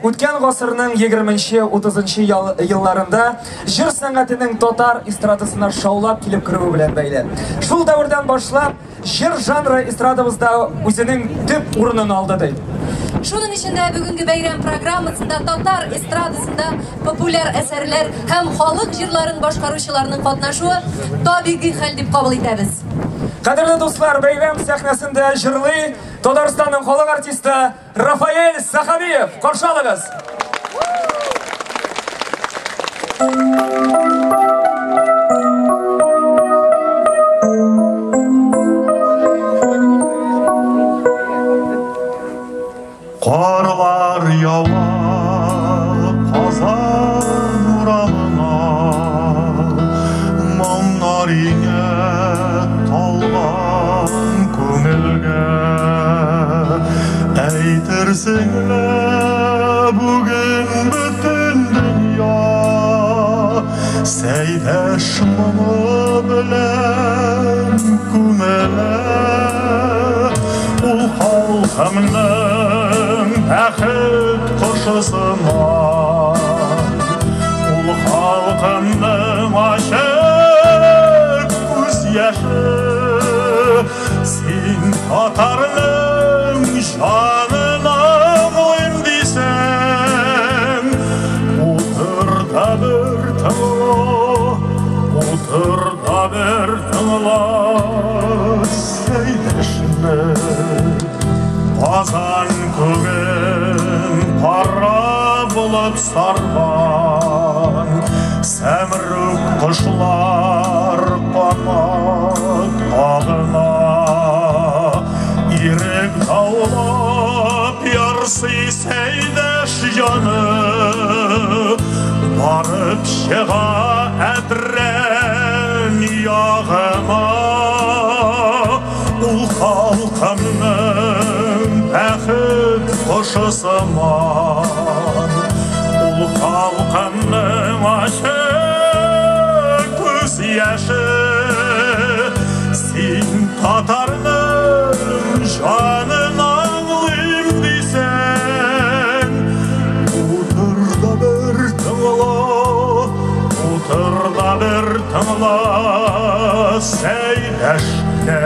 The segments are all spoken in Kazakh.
Өткен ғасырның 20-30 елларында жыр сәнгатының татар эстрадасына шаулап килеп кіруі белән бәйле. Шул дәвердән башлап, жыр жанры эстрадабызда үзенең төп урынын алды ди. Шуның ичендә бүгенге бәйрәм программасында татар эстрадасында популяр әсәрләр һәм халык җырларын башкаручыларның катнашуы табигый хәл дип кабул итәбез. Кадерле дуслар, бәйрәм сәхнәсендә җырлый Татарстанның халык артисты Рафаэль Сахабиев. Каршы алыгыз. Қарлар яуа қазан урамына, мұңнар ине талған көңілге. Әйтерсіңле бүгін бүтін дүния, сәйдәш мұңы білән күмеле. Ул халқымның бәхет құшысына, ул халқымның ашық күз яшы, сен татарның жанын аңлайым дейсің. Отырда бір тыңла, отырда бір тыңла, сәйдәшіні Азан көгін пара болып сарған, сәмірік құшылар қанат ағына. Ирек таулап ярсый сәйдәш жаны, барып шеға әдрән яғыма. Ул халқымның бәхет құшысыман, ул халқымның ашық көз яшы, сен татарның жанын аңлайым дейсің. Отырда бір тыңла, отырда бір тыңла, сәйдәшне.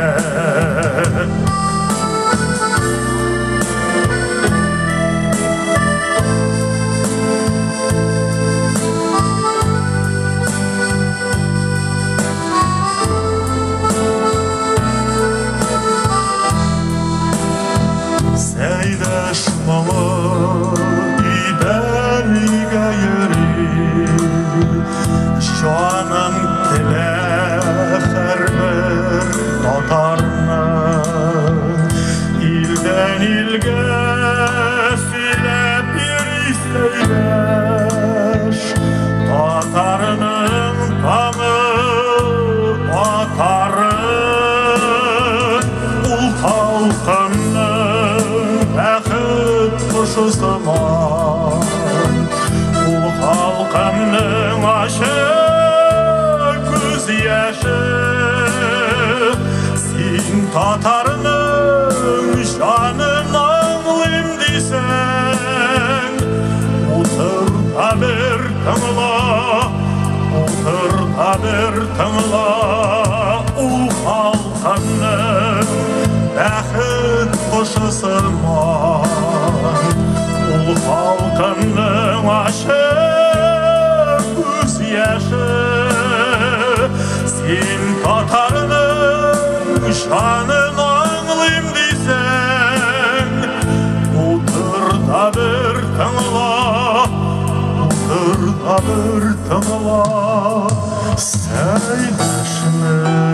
Сәйдәш мұңы үйден үйге йөри, жанын тіләр әрбір татарның. Илден илге сөйләп йөри сәйдәш, татарның таңы атары. Ул халқымның бәхет құшысыман, ул халқымның ашық көз яшы, сен татарның жанын аңлайым дейсің. Отырда бір тыңла, отырда бір тыңла, ул халқымның бәхет құшысыман, ул халқымның ашық көз яшы, сен татарның жанын аңлайым дейсің. Отырда бір тыңла, отырда бір тыңла, сәйдәшне.